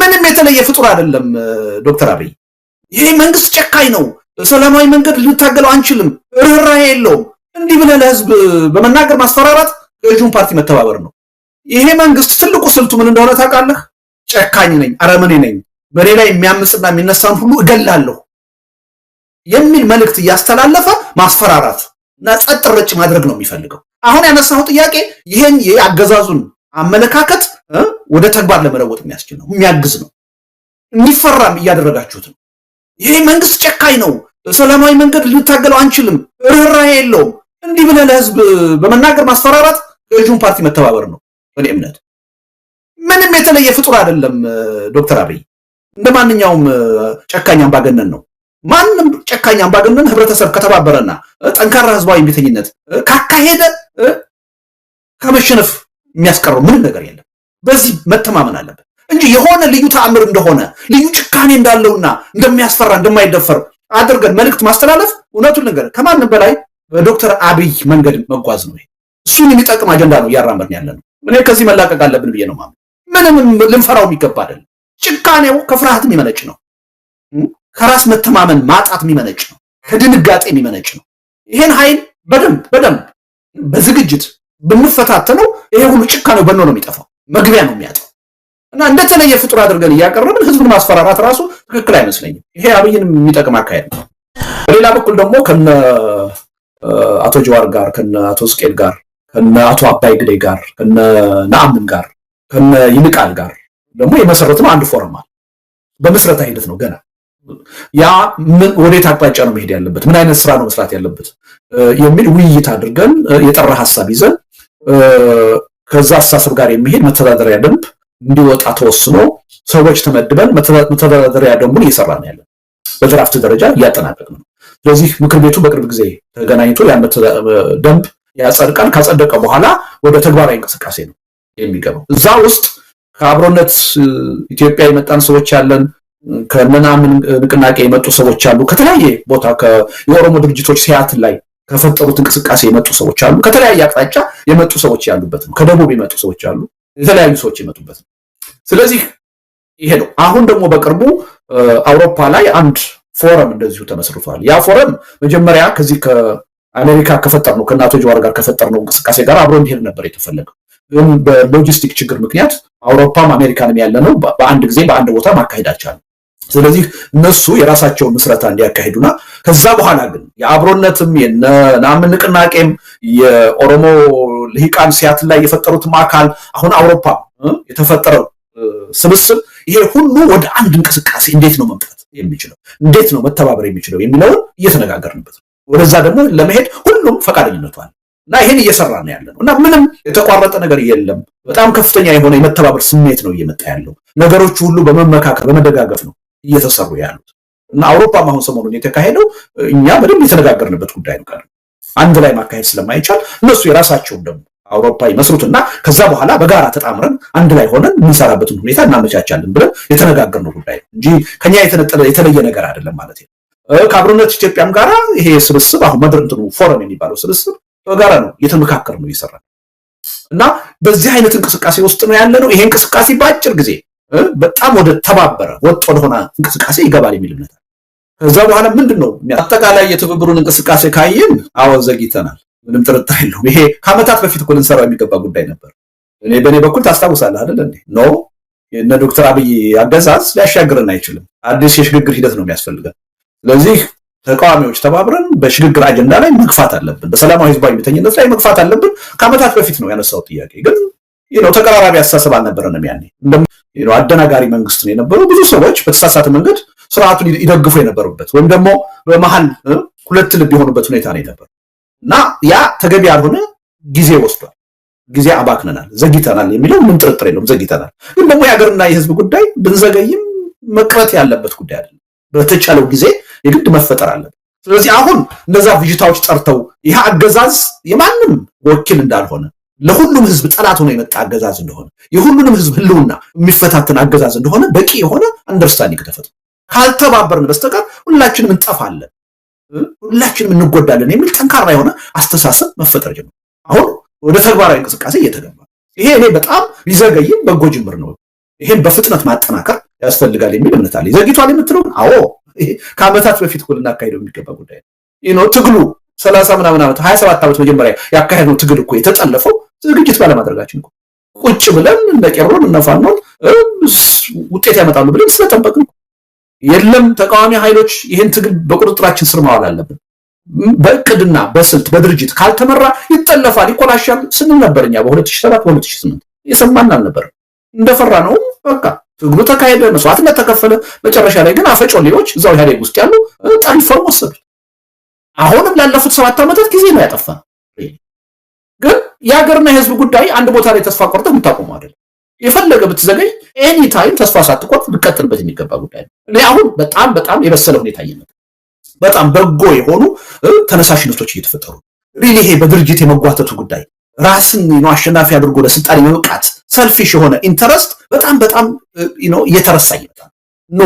ምንም የተለየ ፍጡር አይደለም ዶክተር አብይ። ይሄ መንግስት ጨካኝ ነው፣ ሰላማዊ መንገድ ልንታገለው አንችልም፣ ርህራሄ የለውም እንዲህ ብለህ ለህዝብ በመናገር ማስፈራራት ገዢውን ፓርቲ መተባበር ነው። ይሄ መንግስት ትልቁ ስልቱ ምን እንደሆነ ታውቃለህ? ጨካኝ ነኝ፣ አረመኔ ነኝ፣ በኔ ላይ የሚያምጽና የሚነሳን ሁሉ እገላለሁ የሚል መልእክት እያስተላለፈ ማስፈራራት እና ጸጥ ረጭ ማድረግ ነው የሚፈልገው። አሁን ያነሳው ጥያቄ ይሄን የአገዛዙን አመለካከት ወደ ተግባር ለመለወጥ የሚያስችል ነው፣ የሚያግዝ ነው። እንዲፈራም እያደረጋችሁት ነው። ይሄ መንግስት ጨካኝ ነው፣ ሰላማዊ መንገድ ልንታገለው አንችልም፣ ርህራሄ የለውም እንዲህ ብለህ ለህዝብ በመናገር ማስፈራራት ገዢውን ፓርቲ መተባበር ነው። በእኔ እምነት ምንም የተለየ ፍጡር አይደለም ዶክተር አብይ። እንደ ማንኛውም ጨካኝ አምባገነን ነው። ማንም ጨካኝ አምባገነን ህብረተሰብ ከተባበረና ጠንካራ ህዝባዊ እምቢተኝነት ካካሄደ ከመሸነፍ የሚያስቀረው ምንም ነገር የለም። በዚህ መተማመን አለበት እንጂ የሆነ ልዩ ተአምር እንደሆነ ልዩ ጭካኔ እንዳለውና እንደሚያስፈራ እንደማይደፈር አድርገን መልእክት ማስተላለፍ እውነቱን ነገር ከማንም በላይ በዶክተር አብይ መንገድ መጓዝ ነው። እሱን የሚጠቅም አጀንዳ ነው እያራመድን ያለ ነው። እኔ ከዚህ መላቀቅ አለብን ብዬ ነው ማምነው። ምንም ልንፈራው የሚገባ አይደለም። ጭካኔው ከፍርሃትም የሚመነጭ ነው። ከራስ መተማመን ማጣት የሚመነጭ ነው። ከድንጋጤ የሚመነጭ ነው። ይሄን ኃይል በደንብ በዝግጅት ብንፈታተነው ይሄ ሁሉ ጭካኔው በኖ ነው የሚጠፋው፣ መግቢያ ነው የሚያጣው። እና እንደተለየ ፍጡር አድርገን እያቀረብን ህዝብን ማስፈራራት ራሱ ትክክል አይመስለኝም። ይሄ አብይን የሚጠቅም አካሄድ ነው። በሌላ በኩል ደግሞ ከነ አቶ ጀዋር ጋር ከነ አቶ ስቄል ጋር ከነ አቶ አባይ ግዴ ጋር ከነ ነአምን ጋር ከነ ይልቃል ጋር ደግሞ የመሰረት ነው አንድ ፎረም አለ። በመስረታ ሂደት ነው ገና። ያ ምን ወዴት አቅጣጫ ነው መሄድ ያለበት፣ ምን አይነት ስራ ነው መስራት ያለበት የሚል ውይይት አድርገን የጠራ ሐሳብ ይዘን ከዛ አስተሳሰብ ጋር የሚሄድ መተዳደሪያ ደንብ እንዲወጣ ተወስኖ ሰዎች ተመድበን መተዳደሪያ ደንቡን እየሰራ ነው ያለን። በድራፍት ደረጃ እያጠናቀቅን ነው። ስለዚህ ምክር ቤቱ በቅርብ ጊዜ ተገናኝቶ ያን ደንብ ያጸድቃል። ካጸደቀ በኋላ ወደ ተግባራዊ እንቅስቃሴ ነው የሚገባው። እዛ ውስጥ ከአብሮነት ኢትዮጵያ የመጣን ሰዎች ያለን፣ ከነናምን ንቅናቄ የመጡ ሰዎች አሉ፣ ከተለያየ ቦታ የኦሮሞ ድርጅቶች ሲያትል ላይ ከፈጠሩት እንቅስቃሴ የመጡ ሰዎች አሉ፣ ከተለያየ አቅጣጫ የመጡ ሰዎች ያሉበት ነው። ከደቡብ የመጡ ሰዎች አሉ፣ የተለያዩ ሰዎች የመጡበት ነው። ስለዚህ ይሄ ነው። አሁን ደግሞ በቅርቡ አውሮፓ ላይ አንድ ፎረም እንደዚሁ ተመስርቷል። ያ ፎረም መጀመሪያ ከዚህ ከአሜሪካ ከፈጠርነው ከአቶ ጀዋር ጋር ከፈጠርነው እንቅስቃሴ ጋር አብሮ እንዲሄድ ነበር የተፈለገው። ግን በሎጂስቲክ ችግር ምክንያት አውሮፓም አሜሪካንም ያለነው በአንድ ጊዜ በአንድ ቦታ ማካሄድ አልቻለም። ስለዚህ እነሱ የራሳቸውን ምስረታ እንዲያካሂዱና ከዛ በኋላ ግን የአብሮነትም የነናምን ንቅናቄም የኦሮሞ ልሂቃን ሲያትል ላይ የፈጠሩትም አካል አሁን አውሮፓ የተፈጠረው ስብስብ ይሄ ሁሉ ወደ አንድ እንቅስቃሴ እንዴት ነው መምጣት የሚችለው፣ እንዴት ነው መተባበር የሚችለው የሚለውን እየተነጋገርንበት ነው። ወደዛ ደግሞ ለመሄድ ሁሉም ፈቃደኝነቱ አለ እና ይሄን እየሰራ ነው ያለ ነው እና ምንም የተቋረጠ ነገር የለም። በጣም ከፍተኛ የሆነ የመተባበር ስሜት ነው እየመጣ ያለው። ነገሮቹ ሁሉ በመመካከር በመደጋገፍ ነው እየተሰሩ ያሉት እና አውሮፓም አሁን ሰሞኑን የተካሄደው እኛ በደንብ የተነጋገርንበት ጉዳይ ነው። አንድ ላይ ማካሄድ ስለማይቻል እነሱ የራሳቸውን ደግሞ አውሮፓ ይመስሩትና ከዛ በኋላ በጋራ ተጣምረን አንድ ላይ ሆነን የምንሰራበትን ሁኔታ እናመቻቻለን ብለን የተነጋገርነው ጉዳይ ነው እንጂ ከኛ የተለየ ነገር አይደለም ማለት ነው። ከአብሮነት ኢትዮጵያም ጋራ ይሄ ስብስብ አሁን መድረንትኑ ፎረም የሚባለው ስብስብ በጋራ ነው እየተመካከር ነው ይሰራል እና በዚህ አይነት እንቅስቃሴ ውስጥ ነው ያለ ነው። ይሄ እንቅስቃሴ በአጭር ጊዜ በጣም ወደ ተባበረ ወጥ ወደሆነ እንቅስቃሴ ይገባል የሚል እምነት አለ። ከዛ በኋላ ምንድነው አጠቃላይ የትብብሩን እንቅስቃሴ ካየን አሁን ዘግይተናል፣ ምንም ጥርጥር የለውም። ይሄ ከዓመታት በፊት እኮ ልንሰራው የሚገባ ጉዳይ ነበር። በእኔ በኩል ታስታውሳለህ አይደል እንዴ? ኖ የነ ዶክተር አብይ አገዛዝ ሊያሻግረን አይችልም። አዲስ የሽግግር ሂደት ነው የሚያስፈልገን። ስለዚህ ተቃዋሚዎች ተባብረን በሽግግር አጀንዳ ላይ መግፋት አለብን፣ በሰላማዊ ህዝባዊ እምቢተኝነት ላይ መግፋት አለብን። ከዓመታት በፊት ነው ያነሳው ጥያቄ። ግን ተቀራራቢ አስተሳሰብ አልነበረንም ያኔ። አደናጋሪ መንግስት ነው የነበረው። ብዙ ሰዎች በተሳሳተ መንገድ ስርዓቱን ይደግፉ የነበሩበት ወይም ደግሞ በመሃል ሁለት ልብ የሆኑበት ሁኔታ ነው የነበረው እና ያ ተገቢ ያልሆነ ጊዜ ወስዷል። ጊዜ አባክነናል፣ ዘግይተናል የሚለው ምን ጥርጥር የለውም። ዘግይተናል። ግን ደግሞ የሀገርና የህዝብ ጉዳይ ብንዘገይም መቅረት ያለበት ጉዳይ አይደለም። በተቻለው ጊዜ የግድ መፈጠር አለበት። ስለዚህ አሁን እነዛ ብዥታዎች ጠርተው ይህ አገዛዝ የማንም ወኪል እንዳልሆነ፣ ለሁሉም ህዝብ ጠላት ሆኖ የመጣ አገዛዝ እንደሆነ፣ የሁሉንም ህዝብ ህልውና የሚፈታተን አገዛዝ እንደሆነ በቂ የሆነ አንደርስታንዲንግ ተፈጥሮ ካልተባበርን በስተቀር ሁላችንም እንጠፋለን፣ ሁላችንም እንጎዳለን የሚል ጠንካራ የሆነ አስተሳሰብ መፈጠር ጀመረ። አሁን ወደ ተግባራዊ እንቅስቃሴ እየተገባ ይሄ እኔ በጣም ቢዘገይም በጎ ጅምር ነው። ይሄን በፍጥነት ማጠናከር ያስፈልጋል የሚል እምነት አለ። ዘግይቷል የምትለው አዎ ከዓመታት በፊት እኮ ልናካሄደው የሚገባ ጉዳይ ነው። ትግሉ 30 ምናምን ዓመት 27 ዓመት መጀመሪያ ያካሄደው ትግል እኮ የተጠለፈው ዝግጅት ባለማድረጋችን እኮ ቁጭ ብለን እንደ ቄሮን እና ፋኖን ውጤት ያመጣሉ ብለን ስለጠበቅን የለም ተቃዋሚ ኃይሎች ይህን ትግል በቁጥጥራችን ስር ማዋል አለብን፣ በእቅድና በስልት በድርጅት ካልተመራ ይጠለፋል ይኮላሻል ስንል ነበርኛ በ2007 በ2008 የሰማን አልነበረም። እንደፈራ ነው በቃ ትግሉ ተካሄደ፣ መስዋዕትነት ተከፈለ። መጨረሻ ላይ ግን አፈጮሌዎች እዛው ኢህአዴግ ውስጥ ያሉ ጠልፈው ወሰዱት። አሁንም ላለፉት 7 ዓመታት ጊዜ ነው ያጠፋነው። ግን የሀገርና የህዝብ ጉዳይ አንድ ቦታ ላይ ተስፋ ቆርጠህ የምታቆመው አይደለም። የፈለገ ብትዘገይ ኤኒ ታይም ተስፋ ሳትቆርጥ ልቀጥልበት የሚገባ ጉዳይ ነው። እኔ አሁን በጣም የበሰለ ሁኔታ እየመጣ በጣም በጎ የሆኑ ተነሳሽነቶች እየተፈጠሩ ሪሊ ይሄ በድርጅት የመጓተቱ ጉዳይ ራስን አሸናፊ አድርጎ ለስልጣን የመብቃት ሰልፊሽ የሆነ ኢንተረስት በጣም እየተረሳ ይመጣል።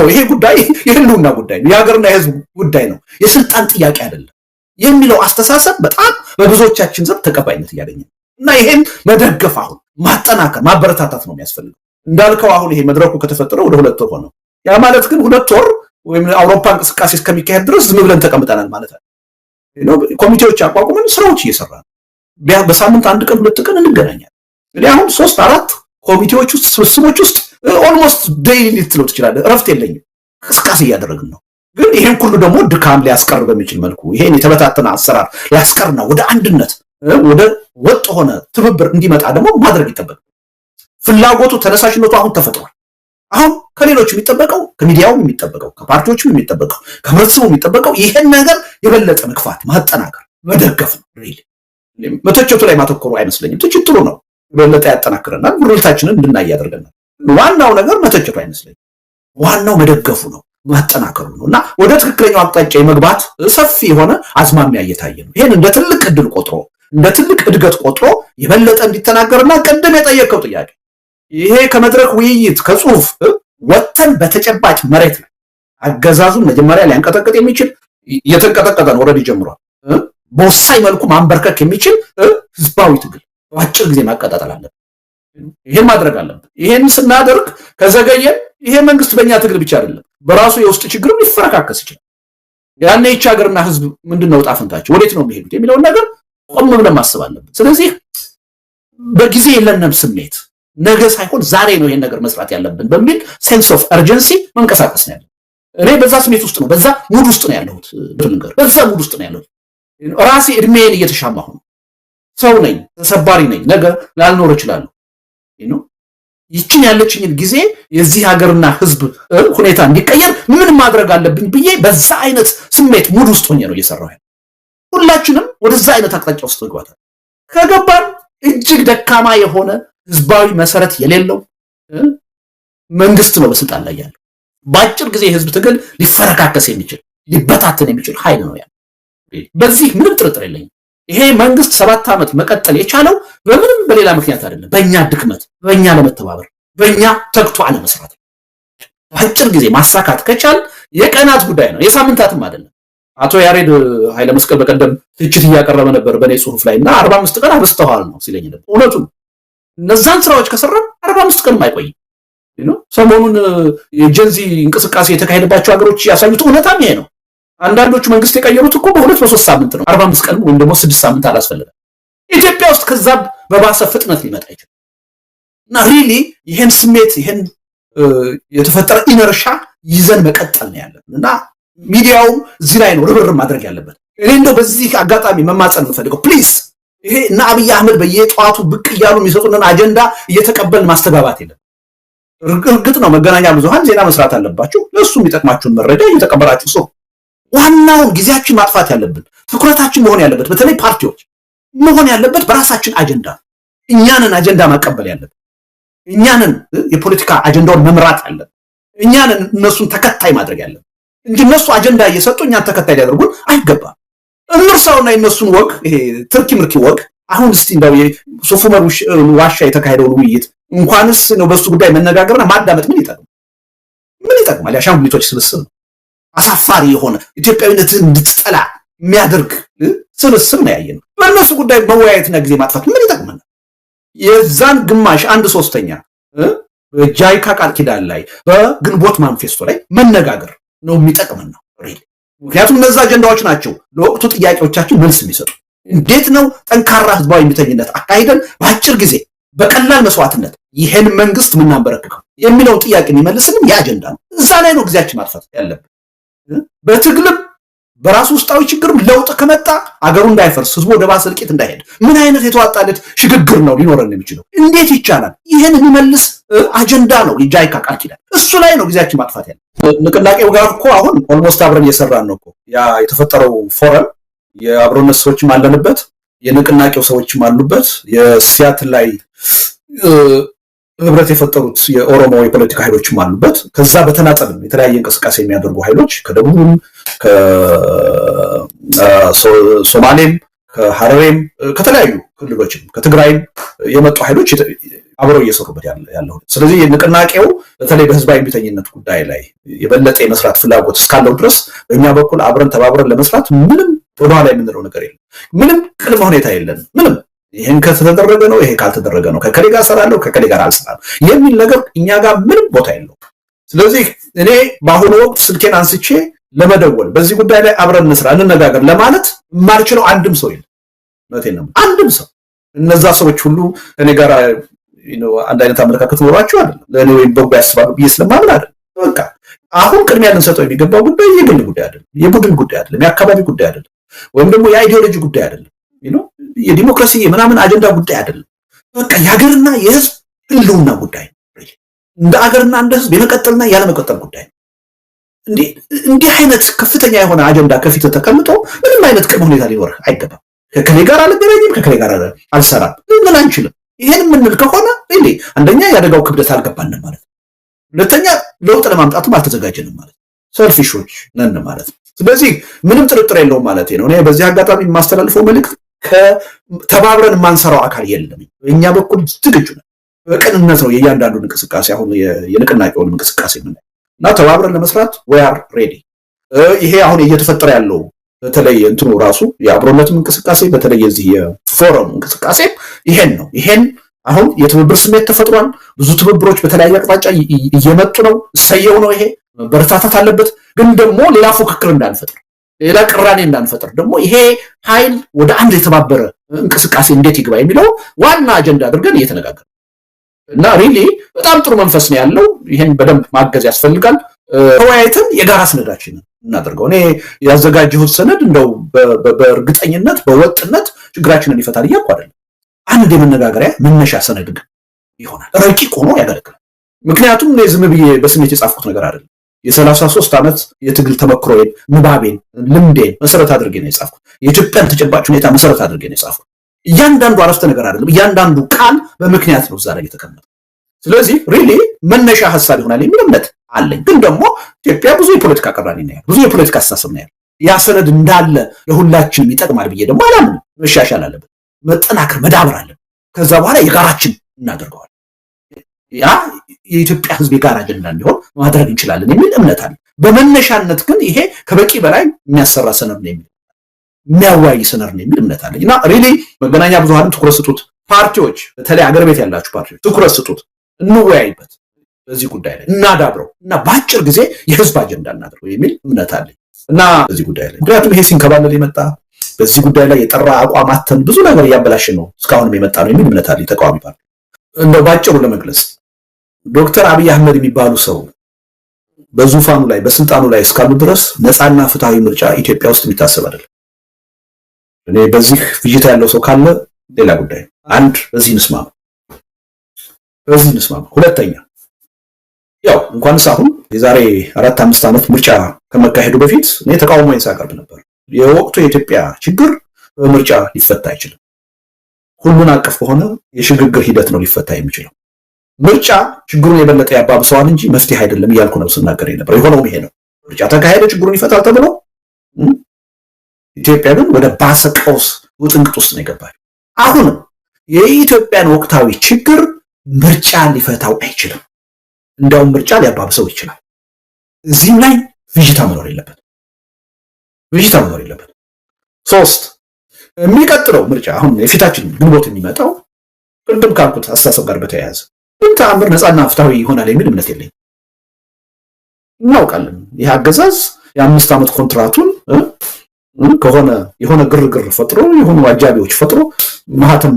ይሄ ጉዳይ የህልውና ጉዳይ ነው፣ የሀገርና የህዝብ ጉዳይ ነው፣ የስልጣን ጥያቄ አይደለም የሚለው አስተሳሰብ በጣም በብዙዎቻችን ዘንድ ተቀባይነት እያገኘ ነው እና ይሄን መደገፍ አሁን ማጠናከር ማበረታታት ነው የሚያስፈልገው። እንዳልከው አሁን ይሄ መድረኩ ከተፈጠረ ወደ 2 ወር ሆነው። ያ ማለት ግን 2 ወር ወይም አውሮፓ እንቅስቃሴ እስከሚካሄድ ድረስ ዝም ብለን ተቀምጠናል ማለት ነው። ኮሚቴዎች አቋቁመን ስራዎች እየሰራ ነው። በሳምንት 1 ቀን 2 ቀን እንገናኛለን። እንግዲህ አሁን 3-4 ኮሚቴዎች ውስጥ ስብስቦች ውስጥ ኦልሞስት ዴይሊ ልትለው ትችላለህ። እረፍት የለኝም፣ እንቅስቃሴ እያደረግን ነው። ግን ይሄን ሁሉ ደግሞ ድካም ሊያስቀር በሚችል መልኩ ይሄን የተበታተነ አሰራር ሊያስቀርና ወደ አንድነት ወደ ወጥ ሆነ ትብብር እንዲመጣ ደግሞ ማድረግ ይጠበቃል። ፍላጎቱ ተነሳሽነቱ አሁን ተፈጥሯል። አሁን ከሌሎች የሚጠበቀው ከሚዲያው የሚጠበቀው ከፓርቲዎችም የሚጠበቀው ከህብረተሰቡ የሚጠበቀው ይሄን ነገር የበለጠ መግፋት ማጠናከር መደገፍ ነው። ሪሊ መተቸቱ ላይ ማተኮሩ አይመስለኝም። ትችት ጥሩ ነው፣ የበለጠ ያጠናክረናል፣ ጉርልታችንን እንድናይ ያደርገናል። ዋናው ነገር መተቸቱ አይመስለኝም። ዋናው መደገፉ ነው፣ ማጠናከሩ ነው እና ወደ ትክክለኛው አቅጣጫ የመግባት ሰፊ የሆነ አዝማሚያ እየታየ ነው። ይሄን እንደ ትልቅ እድል ቆጥሮ እንደ ትልቅ እድገት ቆጥሮ የበለጠ እንዲተናገርና ቀደም የጠየቀው ጥያቄ ይሄ ከመድረክ ውይይት ከጽሁፍ ወጥተን በተጨባጭ መሬት ላይ አገዛዙን መጀመሪያ ሊያንቀጠቅጥ የሚችል እየተንቀጠቀጠ ነው፣ ኦልሬዲ ጀምሯል። በወሳኝ መልኩ ማንበርከክ የሚችል ህዝባዊ ትግል በአጭር ጊዜ ማቀጣጠል አለብን። ይሄን ማድረግ አለብን። ይሄን ስናደርግ ከዘገየን ይሄ መንግስት በእኛ ትግል ብቻ አይደለም በራሱ የውስጥ ችግር ሊፈረካከስ ይችላል። ያኔ ይህች ሀገርና ህዝብ ምንድነው ዕጣ ፈንታቸው ወዴት ነው የሚሄዱት የሚለውን ነገር ቆም ብለን ማሰብ አለብን። ስለዚህ በጊዜ የለንም ስሜት ነገ ሳይሆን ዛሬ ነው ይሄን ነገር መስራት ያለብን በሚል ሴንስ ኦፍ አርጀንሲ መንቀሳቀስ ነው ያለው። እኔ በዛ ስሜት ውስጥ ነው፣ በዛ ሙድ ውስጥ ነው ያለሁት። በዛ ሙድ ውስጥ ነው ያለሁት። ራሴ እድሜን እየተሻማሁ ነው። ሰው ነኝ፣ ተሰባሪ ነኝ፣ ነገ ላልኖር እችላለሁ። ይችን ያለችኝን ጊዜ የዚህ ሀገርና ህዝብ ሁኔታ እንዲቀየር ምን ማድረግ አለብኝ ብዬ በዛ አይነት ስሜት ሙድ ውስጥ ሆኜ ነው እየሰራሁ ያለው። ሁላችንም ወደዛ አይነት አቅጣጫ ውስጥ መግባታል። ከገባን እጅግ ደካማ የሆነ ህዝባዊ መሰረት የሌለው መንግስት ነው በስልጣን ላይ ያለው። በአጭር ጊዜ የህዝብ ትግል ሊፈረካከስ የሚችል ሊበታተን የሚችል ኃይል ነው ያለው። በዚህ ምንም ጥርጥር የለኝም። ይሄ መንግስት 7 ዓመት መቀጠል የቻለው በምንም በሌላ ምክንያት አይደለም። በእኛ ድክመት፣ በእኛ ለመተባበር፣ በእኛ ተግቶ አለመስራት። በአጭር ጊዜ ማሳካት ከቻል የቀናት ጉዳይ ነው፣ የሳምንታትም አይደለም። አቶ ያሬድ ኃይለ መስቀል በቀደም ትችት እያቀረበ ነበር በእኔ ጽሁፍ ላይ እና 45 ቀን አበስተዋል ነው ሲለኝ ነበር። እውነቱን እነዛን ስራዎች ከሰራን 45 ቀንም አይቆይም። ሰሞኑን የጀንዚ እንቅስቃሴ የተካሄደባቸው ሀገሮች ያሳዩት እውነታም ይሄ ነው። አንዳንዶቹ መንግስት የቀየሩት እኮ በ2-3 ሳምንት ነው። 45 ቀን ወይም ደግሞ 6 ሳምንት አላስፈልግም። ኢትዮጵያ ውስጥ ከዛ በባሰ ፍጥነት ሊመጣ ይችላል እና ሪሊ ይሄን ስሜት ይሄን የተፈጠረ ኢነርሻ ይዘን መቀጠል ነው ያለን እና ሚዲያውም እዚህ ላይ ነው ርብርብ ማድረግ ያለበት። እኔ እንደው በዚህ አጋጣሚ መማጸን የምፈልገው ፕሊዝ ይሄ እና አብይ አህመድ በየጠዋቱ ብቅ እያሉ የሚሰጡንን አጀንዳ እየተቀበልን ማስተጋባት የለም። እርግጥ ነው መገናኛ ብዙሃን ዜና መስራት አለባችሁ። ለሱ የሚጠቅማችሁን መረጃ እየተቀበላችሁ ሰው ዋናውን ጊዜያችን ማጥፋት ያለብን ትኩረታችን መሆን ያለበት በተለይ ፓርቲዎች መሆን ያለበት በራሳችን አጀንዳ እኛንን አጀንዳ ማቀበል ያለብን እኛንን የፖለቲካ አጀንዳውን መምራት ያለብን እኛንን እነሱን ተከታይ ማድረግ ያለብን እንጂ እነሱ አጀንዳ እየሰጡ እኛን ተከታይ ሊያደርጉን አይገባም። እነርሳውና የነሱን ወግ ይሄ ትርኪ ምርኪ ወግ አሁን እስቲ እንደው የሶፍ ዑመር ዋሻ የተካሄደውን ውይይት እንኳንስ ነው በሱ ጉዳይ መነጋገርና ማዳመጥ ምን ይጠቅማል? ያሻንጉሊቶች ስብስብ ነው። አሳፋሪ የሆነ ኢትዮጵያዊነትን እንድትጠላ የሚያደርግ ስብስብ ነው ያየነው። በእነሱ ጉዳይ መወያየትና ጊዜ ማጥፋት ምን ይጠቅመናል? የዛን ግማሽ 1/3 በጃይካ ቃል ኪዳን ላይ በግንቦት ማንፌስቶ ላይ መነጋገር ነው የሚጠቅመን ነው። ምክንያቱም እነዛ አጀንዳዎች ናቸው ለወቅቱ ጥያቄዎቻችን መልስ የሚሰጡ። እንዴት ነው ጠንካራ ህዝባዊ እምቢተኝነት አካሂደን በአጭር ጊዜ በቀላል መስዋዕትነት ይሄን መንግስት የምናንበረክከው የሚለውን ጥያቄ የሚመልስልን የአጀንዳ ነው። እዛ ላይ ነው ጊዜያችን ማጥፋት ያለብን። በትግልም በራሱ ውስጣዊ ችግርም ለውጥ ከመጣ አገሩ እንዳይፈርስ፣ ህዝቡ ወደ ባሰ እልቂት እንዳይሄድ ምን አይነት የተዋጣለት ሽግግር ነው ሊኖረን የሚችለው? እንዴት ይቻላል? ይህን የሚመልስ አጀንዳ ነው የጃይካ ቃል ኪዳን። እሱ ላይ ነው ጊዜያችን ማጥፋት ያለ። ንቅናቄው ጋር እኮ አሁን ኦልሞስት አብረን እየሰራን ነው እኮ። ያ የተፈጠረው ፎረም የአብሮነት ሰዎችም አለንበት፣ የንቅናቄው ሰዎችም አሉበት፣ የሲያትል ላይ ህብረት የፈጠሩት የኦሮሞ የፖለቲካ ኃይሎችም አሉበት። ከዛ በተናጠልም የተለያየ እንቅስቃሴ የሚያደርጉ ኃይሎች ከደቡብም ከሶማሌም ከሐረሬም ከተለያዩ ክልሎችም ከትግራይም የመጡ ኃይሎች አብረው እየሰሩበት ያለው። ስለዚህ ንቅናቄው በተለይ በህዝባዊ እምቢተኝነት ጉዳይ ላይ የበለጠ የመስራት ፍላጎት እስካለው ድረስ በእኛ በኩል አብረን ተባብረን ለመስራት ምንም ወደኋላ የምንለው ነገር የለም። ምንም ቅድመ ሁኔታ የለንም። ምንም ይህን ከተደረገ ነው ይሄ ካልተደረገ ነው ከከሌ ጋር እሰራለሁ ከከሌ ጋር አልሰራም የሚል ነገር እኛ ጋር ምንም ቦታ የለው። ስለዚህ እኔ በአሁኑ ወቅት ስልኬን አንስቼ ለመደወል በዚህ ጉዳይ ላይ አብረን እንስራ እንነጋገር ለማለት የማልችለው አንድም ሰው የለም። እውነቴን ነው። አንድም ሰው እነዛ ሰዎች ሁሉ እኔ ጋር አንድ አይነት አመለካከት ኖሯቸው አይደለም ለእኔ ወይም በጎ ያስባሉ ብዬ ስለማምን አይደለም። በቃ አሁን ቅድሚያ ልንሰጠው የሚገባው ጉዳይ የግል ጉዳይ አይደለም፣ የቡድን ጉዳይ አይደለም፣ የአካባቢ ጉዳይ አይደለም፣ ወይም ደግሞ የአይዲዮሎጂ ጉዳይ አይደለም፣ የዲሞክራሲ የምናምን አጀንዳ ጉዳይ አይደለም። በቃ የሀገርና የህዝብ ህልውና ጉዳይ ነው። እንደ አገርና እንደ ህዝብ የመቀጠልና ያለመቀጠል ጉዳይ ነው። እንዲህ አይነት ከፍተኛ የሆነ አጀንዳ ከፊት ተቀምጦ ምንም አይነት ቅድመ ሁኔታ ሊኖር አይገባም። ከከሌ ጋር አልገናኝም ከከሌ ጋር አልሰራም ልንል አንችልም። ይሄን የምንል ከሆነ አንደኛ የአደጋው ክብደት አልገባንም ማለት ነው። ሁለተኛ ለውጥ ለማምጣትም አልተዘጋጀንም ማለት ነው። ሰልፊሾች ነን ማለት ነው። ስለዚህ ምንም ጥርጥር የለውም ማለት ነው። እኔ በዚህ አጋጣሚ የማስተላልፈው መልእክት ተባብረን የማንሰራው አካል የለም። እኛ በኩል ዝግጁ ነን። በቅንነት ነው የእያንዳንዱን እንቅስቃሴ አሁን የንቅናቄውን እንቅስቃሴ የምናየው እና ተባብረን ለመስራት we are ready። ይሄ አሁን እየተፈጠረ ያለው በተለይ እንትኑ ራሱ የአብሮነትም እንቅስቃሴ በተለይ የዚህ የፎረም እንቅስቃሴ ይሄን ነው። ይሄን አሁን የትብብር ስሜት ተፈጥሯል። ብዙ ትብብሮች በተለያየ አቅጣጫ እየመጡ ነው። እሰየው ነው። ይሄ በርታታት አለበት። ግን ደግሞ ሌላ ፉክክር እንዳንፈጥር፣ ሌላ ቅራኔ እንዳንፈጥር ደግሞ ይሄ ኃይል ወደ አንድ የተባበረ እንቅስቃሴ እንዴት ይግባ የሚለው ዋና አጀንዳ አድርገን እየተነጋገርን እና ሪሊ በጣም ጥሩ መንፈስ ነው ያለው። ይሄን በደንብ ማገዝ ያስፈልጋል። ተወያይተን የጋራ ሰነዳችንን እናደርገው። እኔ ያዘጋጀሁት ሰነድ እንደው በእርግጠኝነት በወጥነት ችግራችንን ይፈታል እያልኩ አይደለም። አንድ የመነጋገሪያ መነሻ ሰነድ ግን ይሆናል፣ ረቂቅ ሆኖ ያገለግላል። ምክንያቱም እኔ ዝም ብዬ በስሜት የጻፍኩት ነገር አይደለም። የ33 ዓመት የትግል ተመክሮዬን፣ ንባቤን፣ ልምዴን መሰረት አድርጌ ነው የጻፍኩት። የኢትዮጵያን ተጨባጭ ሁኔታ መሰረት አድርጌ ነው የጻፍኩት። እያንዳንዱ አረፍተ ነገር አይደለም፣ እያንዳንዱ ቃል በምክንያት ነው እዛ ላይ የተቀመጠው። ስለዚህ ሪሊ መነሻ ሀሳብ ይሆናል የሚል እምነት አለኝ። ግን ደግሞ ኢትዮጵያ ብዙ የፖለቲካ ቅራኔ ነው ያለው፣ ብዙ የፖለቲካ አስተሳሰብ ነው ያለው። ያ ሰነድ እንዳለ ለሁላችንም ይጠቅማል ብዬ ደግሞ አላምንም። መሻሻል አለበት፣ መጠናከር፣ መዳበር አለበት። ከዛ በኋላ የጋራችን እናደርገዋል። ያ የኢትዮጵያ ሕዝብ የጋራ አጀንዳ እንዲሆን ማድረግ እንችላለን የሚል እምነት አለ። በመነሻነት ግን ይሄ ከበቂ በላይ የሚያሰራ ሰነድ ነው የሚል የሚያዋይ ሰነድ ነው የሚል እምነት አለኝ እና ሪሊ መገናኛ ብዙሃንም ትኩረት ስጡት። ፓርቲዎች፣ በተለይ አገር ቤት ያላችሁ ፓርቲዎች ትኩረት ስጡት። እንወያይበት፣ በዚህ ጉዳይ ላይ እናዳብረው እና በአጭር ጊዜ የህዝብ አጀንዳ እናድርገው የሚል እምነት አለኝ እና በዚህ ጉዳይ ላይ ምክንያቱም ይሄ ሲንከባለል የመጣ በዚህ ጉዳይ ላይ የጠራ አቋማትን ብዙ ነገር እያበላሽ ነው እስካሁንም የመጣ ነው የሚል እምነት አለኝ። ተቃዋሚ ፓርቲ እንደው ባጭሩ ለመግለጽ ዶክተር አብይ አህመድ የሚባሉ ሰው በዙፋኑ ላይ በስልጣኑ ላይ እስካሉ ድረስ ነፃና ፍትሃዊ ምርጫ ኢትዮጵያ ውስጥ የሚታሰብ አይደለም። እኔ በዚህ ፍጅታ ያለው ሰው ካለ ሌላ ጉዳይ። አንድ በዚህ እንስማማ። ሁለተኛ ያው እንኳንስ አሁን የዛሬ 4-5 ዓመት ምርጫ ከመካሄዱ በፊት እኔ ተቃውሞዬን ሳቀርብ ነበር። የወቅቱ የኢትዮጵያ ችግር በምርጫ ሊፈታ አይችልም። ሁሉን አቀፍ በሆነ የሽግግር ሂደት ነው ሊፈታ የሚችለው። ምርጫ ችግሩን የበለጠ ያባብሰዋል እንጂ መፍትሄ አይደለም እያልኩ ነው ስናገር የነበረው። የሆነው ይሄ ነው። ምርጫ ተካሄደ ችግሩን ይፈታል ተብሎ ኢትዮጵያ ግን ወደ ባሰ ቀውስ ውጥንቅጥ ውስጥ ነው የገባችው። አሁንም የኢትዮጵያን ወቅታዊ ችግር ምርጫ ሊፈታው አይችልም። እንዲያውም ምርጫ ሊያባብሰው ይችላል። እዚህም ላይ ብዥታ መኖር የለበት። 3 የሚቀጥለው ምርጫ አሁን የፊታችን ግንቦት የሚመጣው ቅድም ካልኩት አስተሳሰብ ጋር በተያያዘ ግን ተአምር ነፃና ፍትሃዊ ይሆናል የሚል እምነት የለኝም። እናውቃለን ይህ አገዛዝ የ5 ዓመት ኮንትራቱን ከሆነ የሆነ ግርግር ፈጥሮ የሆኑ አጃቢዎች ፈጥሮ ማህተም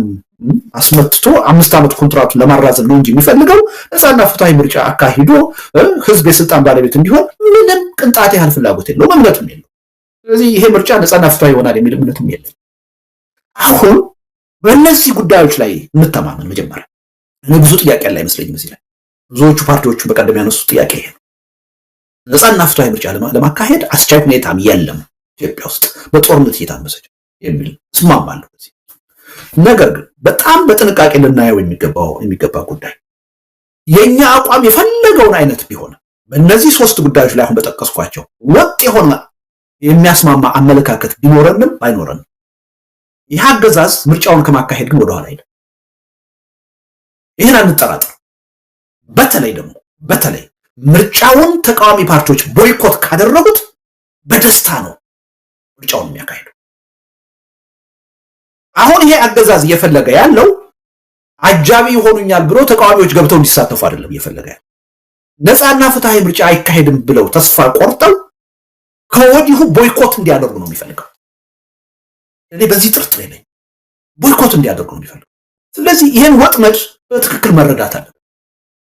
አስመትቶ 5 ዓመት ኮንትራቱን ለማራዘም ነው እንጂ የሚፈልገው ነፃና ፍትሃዊ ምርጫ አካሂዶ ህዝብ የስልጣን ባለቤት እንዲሆን ምንም ቅንጣት ያህል ፍላጎት የለውም፣ እምነቱም የለው። ስለዚህ ይሄ ምርጫ ነፃና ፍትሃዊ ይሆናል የሚል እምነትም የለም። አሁን በእነዚህ ጉዳዮች ላይ እንተማመን። መጀመሪያ እኔ ብዙ ጥያቄ ያለ አይመስለኝም እዚህ ላይ። ብዙዎቹ ፓርቲዎቹ በቀደም ያነሱት ጥያቄ ይሄ ነው። ነፃና ፍትሃዊ ምርጫ ለማካሄድ አስቻይ ሁኔታም የለም ኢትዮጵያ ውስጥ በጦርነት እየታመሰች የሚል እስማማለሁ። ነገር ግን በጣም በጥንቃቄ ልናየው የሚገባ ጉዳይ የኛ አቋም የፈለገውን አይነት ቢሆን በእነዚህ 3 ጉዳዮች ላይ አሁን በጠቀስኳቸው ወጥ የሆነ የሚያስማማ አመለካከት ቢኖረንም ባይኖረንም ይህ አገዛዝ ምርጫውን ከማካሄድ ግን ወደኋላ አይደለም። ይህን አንጠራጥር። በተለይ ምርጫውን ተቃዋሚ ፓርቲዎች ቦይኮት ካደረጉት በደስታ ነው ምርጫውን የሚያካሂዱ። አሁን ይሄ አገዛዝ እየፈለገ ያለው አጃቢ ይሆኑኛል ብሎ ተቃዋሚዎች ገብተው እንዲሳተፉ አይደለም እየፈለገ ያለው። ነፃና ፍትሃዊ ምርጫ አይካሄድም ብለው ተስፋ ቆርጠው ከወዲሁ ቦይኮት እንዲያደርጉ ነው የሚፈልገው። እኔ በዚህ ጥርጥር የለኝ፣ ቦይኮት እንዲያደርጉ ነው የሚፈልገው። ስለዚህ ይህን ወጥመድ በትክክል መረዳት አለ።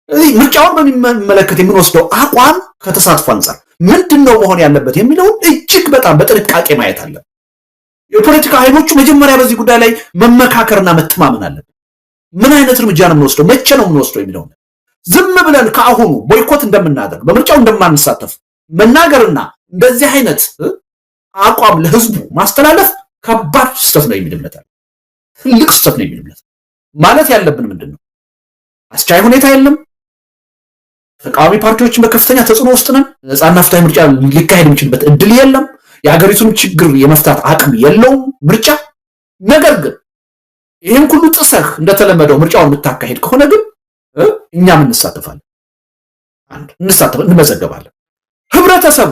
ስለዚህ ምርጫውን በሚመለከት የምንወስደው አቋም ከተሳትፎ አንጻር ምንድነው መሆን ያለበት የሚለውን እጅግ በጣም በጥንቃቄ ማየት አለ። የፖለቲካ ኃይሎቹ መጀመሪያ በዚህ ጉዳይ ላይ መመካከርና መተማመን አለበት። ምን አይነት እርምጃ ነው የምንወስደው፣ መቼ ነው የምንወስደው የሚለው ዝም ብለን ከአሁኑ ቦይኮት እንደምናደርግ በምርጫው እንደማንሳተፍ መናገርና እንደዚህ አይነት አቋም ለህዝቡ ማስተላለፍ ከባድ ስህተት ነው የሚል እምነት አለ። ትልቅ ስህተት ነው የሚል እምነት ማለት ያለብን ምንድነው፣ አስቻይ ሁኔታ የለም፣ ተቃዋሚ ፓርቲዎችን በከፍተኛ ተጽዕኖ ውስጥ ነን፣ ነፃና ፍትሃዊ ምርጫ ሊካሄድ የሚችልበት እድል የለም፣ የሀገሪቱን ችግር የመፍታት አቅም የለውም ምርጫ። ነገር ግን ይህን ሁሉ ጥሰህ እንደተለመደው ምርጫውን የምታካሄድ ከሆነ ግን እኛም እንሳተፋለን፣ እንመዘገባለን። ህብረተሰቡ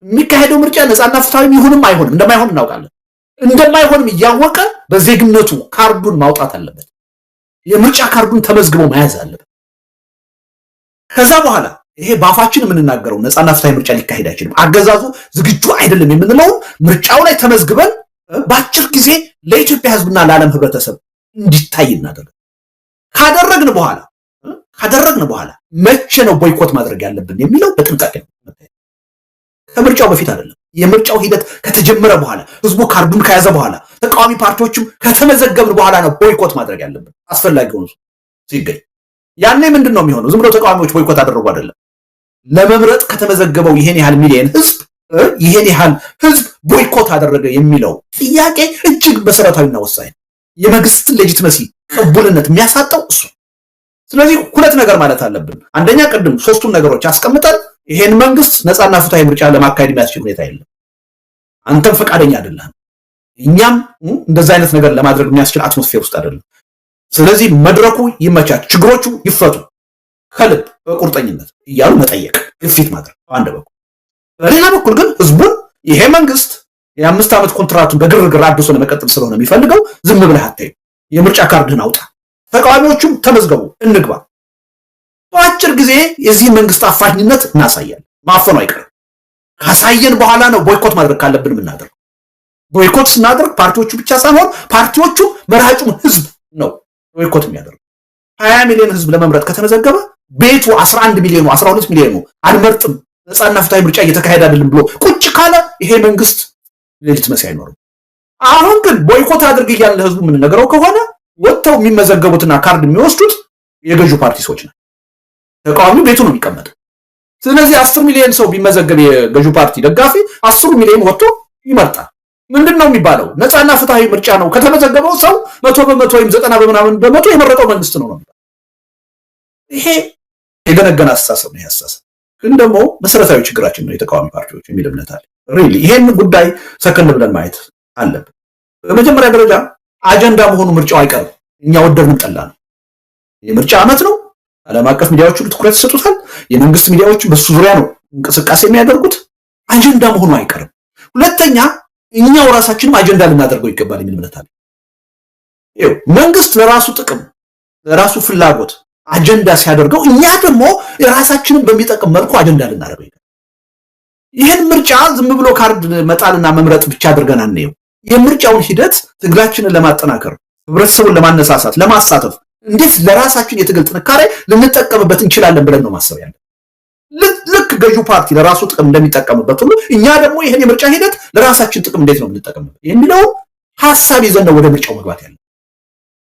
የሚካሄደው ምርጫ ነፃና ፍትሃዊ ይሁንም አይሆንም እንደማይሆን እናውቃለን። እንደማይሆንም እያወቀ በዜግነቱ ካርዱን ማውጣት አለበት። የምርጫ ካርዱን ተመዝግቦ መያዝ አለበት። ከዛ በኋላ ይሄ ባፋችን የምንናገረው ነፃና ፍትሃዊ ምርጫ ሊካሄድ አይችልም፣ አገዛዙ ዝግጁ አይደለም የምንለው ምርጫው ላይ ተመዝግበን በአጭር ጊዜ ለኢትዮጵያ ህዝብና ለዓለም ህብረተሰብ እንዲታይ እናደርግ። ካደረግን በኋላ መቼ ነው ቦይኮት ማድረግ ያለብን የሚለው በጥንቃቄ ነው። ከምርጫው በፊት አይደለም። የምርጫው ሂደት ከተጀመረ በኋላ ህዝቡ ካርዱን ከያዘ በኋላ ተቃዋሚ ፓርቲዎችም ከተመዘገብን በኋላ ነው ቦይኮት ማድረግ ያለብን አስፈላጊ ሆኖ ሲገኝ። ያኔ ምንድን ነው የሚሆነው? ዝም ብሎ ተቃዋሚዎች ቦይኮት አደረጉ አይደለም። ለመምረጥ ከተመዘገበው ይሄን ያህል ሚሊዮን ህዝብ ቦይኮት አደረገ የሚለው ጥያቄ እጅግ መሰረታዊና ወሳኝ ነው። የመንግስትን ሌጂቲመሲ ቅቡልነት የሚያሳጣው እሱ። ስለዚህ ሁለት ነገር ማለት አለብን። አንደኛ ቅድም 3ቱን ነገሮች አስቀምጠን ይሄን መንግስት ነፃና ፍትሃዊ ምርጫ ለማካሄድ የሚያስችል ሁኔታ የለም፣ አንተም ፈቃደኛ አይደለም፣ እኛም እንደዛ አይነት ነገር ለማድረግ የሚያስችል አትሞስፌር ውስጥ አይደለም። ስለዚህ መድረኩ ይመቻች፣ ችግሮቹ ይፈቱ ከልብ በቁርጠኝነት እያሉ መጠየቅ፣ ግፊት ማድረግ አንድ በኩል። በሌላ በኩል ግን ህዝቡን ይሄ መንግስት የ5 ዓመት ኮንትራቱን በግርግር አድሶ ለመቀጠል ስለሆነ የሚፈልገው ዝም ብለህ አታዩ፣ የምርጫ ካርድህን አውጣ፣ ተቃዋሚዎቹም ተመዝገቡ፣ እንግባ። በአጭር ጊዜ የዚህ መንግስት አፋኝነት እናሳያለን። ማፈኑ አይቀርም። ካሳየን በኋላ ነው ቦይኮት ማድረግ ካለብን የምናደርገው። ቦይኮት ስናደርግ ፓርቲዎቹ ብቻ ሳይሆን ፓርቲዎቹ መራጩም ህዝብ ነው ቦይኮት የሚያደርገው። 20 ሚሊዮን ህዝብ ለመምረጥ ከተመዘገበ ቤቱ 11 ሚሊዮኑ 12 ሚሊዮኑ አልመርጥም፣ ነፃና ፍትሃዊ ምርጫ እየተካሄደ አይደለም ብሎ ቁጭ ካለ ይሄ መንግስት ሌጂቲመሲ አይኖርም። አሁን ግን ቦይኮት አድርግ እያለ ለህዝቡ የምንነግረው ከሆነ ወጥተው የሚመዘገቡትና ካርድ የሚወስዱት የገዢው ፓርቲ ሰዎች ናቸው። ተቃዋሚው ቤቱ ነው የሚቀመጠው። ስለዚህ 10 ሚሊዮን ሰው ቢመዘገብ የገዢው ፓርቲ ደጋፊ 10 ሚሊዮን ወጥቶ ይመርጣል። ምንድነው የሚባለው? ነፃና ፍትሃዊ ምርጫ ነው ከተመዘገበው ሰው 100% ወይም 90% የመረጠው መንግስት ነው። ይሄ የገነገነ አስተሳሰብ ነው። ያስተሳሰብ ግን ደግሞ መሰረታዊ ችግራችን ነው የተቃዋሚ ፓርቲዎች የሚል እምነት አለ። ሪሊ ይሄን ጉዳይ ሰከን ብለን ማየት አለብን። በመጀመሪያ ደረጃ አጀንዳ መሆኑ ምርጫው አይቀርም። እኛ ወደድንም ጠላን የምርጫ ዓመት ነው። ዓለም አቀፍ ሚዲያዎች ሁሉ ትኩረት ይሰጡታል። የመንግስት ሚዲያዎች በሱ ዙሪያ ነው እንቅስቃሴ የሚያደርጉት። አጀንዳ መሆኑ አይቀርም። ሁለተኛ እኛው ራሳችንም አጀንዳ ልናደርገው ይገባል የሚል እምነት አለ። መንግስት ለራሱ ጥቅም ለራሱ ፍላጎት አጀንዳ ሲያደርገው እኛ ደግሞ የራሳችንን በሚጠቅም መልኩ አጀንዳ ልናደርገው ይገባል። ይህን ምርጫ ዝም ብሎ ካርድ መጣልና መምረጥ ብቻ አድርገን አንየው። የምርጫውን ሂደት ትግላችንን ለማጠናከር ህብረተሰቡን ለማነሳሳት ለማሳተፍ እንዴት ለራሳችን የትግል ጥንካሬ ልንጠቀምበት እንችላለን ብለን ነው ማሰብ ያለን። ልክ ገዢው ፓርቲ ለራሱ ጥቅም እንደሚጠቀምበት ሁሉ እኛ ደግሞ ይህን የምርጫ ሂደት ለራሳችን ጥቅም እንዴት ነው የምንጠቀምበት የሚለው ሐሳብ ይዘን ነው ወደ ምርጫው መግባት ያለን።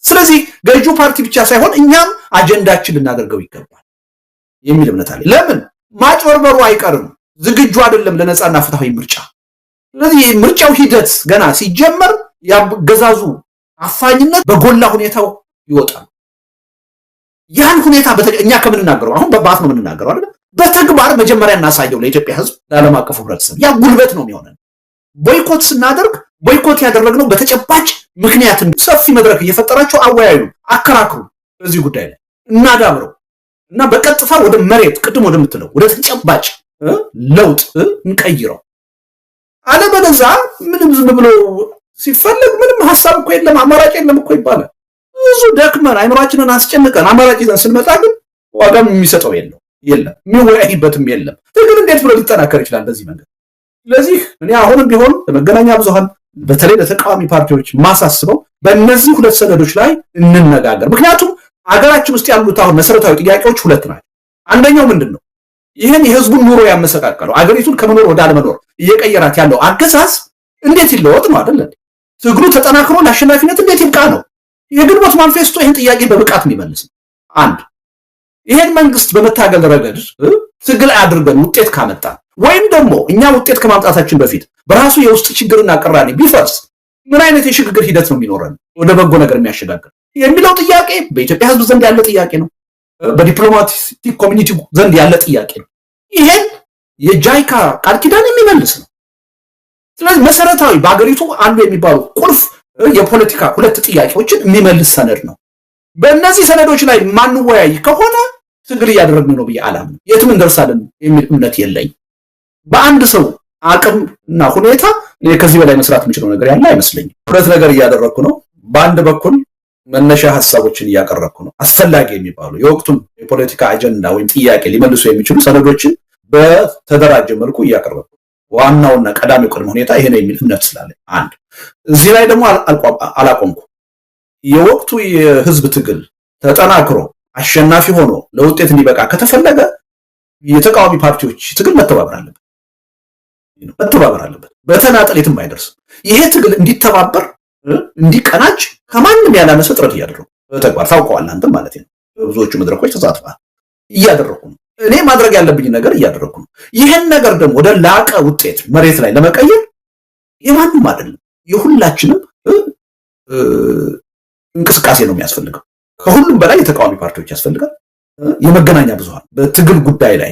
ስለዚህ ገዢው ፓርቲ ብቻ ሳይሆን እኛም አጀንዳችን ልናደርገው ይገባል የሚል እምነት አለ። ለምን ማጭበርበሩ አይቀርም፣ ዝግጁ አይደለም ለነጻና ፍትሃዊ ምርጫ። ስለዚህ ምርጫው ሂደት ገና ሲጀመር ያገዛዙ አፋኝነት በጎላ ሁኔታው ይወጣል። ያን ሁኔታ እኛ ከምንናገረው አሁን በባፍ ነው የምንናገረው አይደል? በተግባር መጀመሪያ እናሳየው ለኢትዮጵያ ህዝብ፣ ለዓለም አቀፉ ህብረተሰብ። ያ ጉልበት ነው የሚሆነን። ቦይኮት ስናደርግ ቦይኮት ያደረግነው በተጨባጭ ምክንያት ሰፊ መድረክ እየፈጠራቸው አወያዩ፣ አከራክሩ፣ በዚህ ጉዳይ ላይ እናዳብረው እና በቀጥታ ወደ መሬት ቅድም ወደምትለው ወደ ተጨባጭ ለውጥ እንቀይረው። አለበለዚያ ምንም ዝም ብሎ ሲፈለግ ምንም ሐሳብ እኮ የለም አማራጭ የለም እኮ ይባላል። ብዙ ደክመን አይምሯችንን አስጨንቀን አማራጭ ይዘን ስንመጣ ግን ዋጋም የሚሰጠው የለም የሚወያይበትም የለም። ትግል እንዴት ብሎ ሊጠናከር ይችላል በዚህ መንገድ? ስለዚህ እኔ አሁንም ቢሆን ለመገናኛ ብዙሃን በተለይ ለተቃዋሚ ፓርቲዎች ማሳስበው በእነዚህ ሁለት ሰነዶች ላይ እንነጋገር። ምክንያቱም አገራችን ውስጥ ያሉት አሁን መሰረታዊ ጥያቄዎች ሁለት ናቸው። አንደኛው ምንድን ነው? ይህን የህዝቡን ኑሮ ያመሰቃቀለው አገሪቱን ከመኖር ወደ አለመኖር እየቀየራት ያለው አገዛዝ እንዴት ይለወጥ ነው አይደል? ትግሉ ተጠናክሮ ለአሸናፊነት እንዴት ይብቃ ነው። የግንቦት ማንፌስቶ ይህን ጥያቄ በብቃት የሚመልስ ነው። አንድ ይሄን መንግስት በመታገል ረገድ ትግል አድርገን ውጤት ካመጣ ወይም ደግሞ እኛ ውጤት ከማምጣታችን በፊት በራሱ የውስጥ ችግርና ቅራኔ ቢፈርስ ምን አይነት የሽግግር ሂደት ነው የሚኖረን ወደ በጎ ነገር የሚያሸጋግር የሚለው ጥያቄ በኢትዮጵያ ህዝብ ዘንድ ያለ ጥያቄ ነው። በዲፕሎማቲክ ኮሚኒቲ ዘንድ ያለ ጥያቄ ነው። ይሄን የጃይካ ቃል ኪዳን የሚመልስ ነው። ስለዚህ መሰረታዊ በአገሪቱ አሉ የሚባሉ ቁልፍ የፖለቲካ ሁለት ጥያቄዎችን የሚመልስ ሰነድ ነው። በእነዚህ ሰነዶች ላይ ማንወያይ ከሆነ ትግል እያደረግን ነው ብዬ አላምንም። የትም እንደርሳለን የሚል እምነት የለኝ። በአንድ ሰው አቅምና ሁኔታ ከዚህ በላይ መስራት የምችለው ነገር ያለ አይመስለኝም። ሁለት ነገር እያደረግኩ ነው። በአንድ በኩል መነሻ ሀሳቦችን እያቀረብኩ ነው። አስፈላጊ የሚባሉ የወቅቱን የፖለቲካ አጀንዳ ወይም ጥያቄ ሊመልሱ የሚችሉ ሰነዶችን በተደራጀ መልኩ እያቀረብኩ፣ ዋናውና ቀዳሚው ቅድመ ሁኔታ ይሄ ነው የሚል እምነት ስላለኝ አንድ። እዚህ ላይ ደግሞ አላቆምኩ። የወቅቱ የህዝብ ትግል ተጠናክሮ አሸናፊ ሆኖ ለውጤት እንዲበቃ ከተፈለገ የተቃዋሚ ፓርቲዎች ትግል መተባበር አለበት። በተናጠል የትም አይደርስም። ይሄ ትግል እንዲተባበር እንዲቀናጅ ከማንም ያላነሰ ጥረት እያደረጉ በተግባር ታውቀዋለህ አንተም ማለት ነው። ብዙዎቹ መድረኮች ተሳትፈዋል። እያደረኩ ነው። እኔ ማድረግ ያለብኝ ነገር እያደረኩ ነው። ይሄን ነገር ደግሞ ወደ ላቀ ውጤት መሬት ላይ ለመቀየር የማንም አይደለም የሁላችንም እንቅስቃሴ ነው የሚያስፈልገው። ከሁሉም በላይ የተቃዋሚ ፓርቲዎች ያስፈልጋል። የመገናኛ ብዙሃን በትግል ጉዳይ ላይ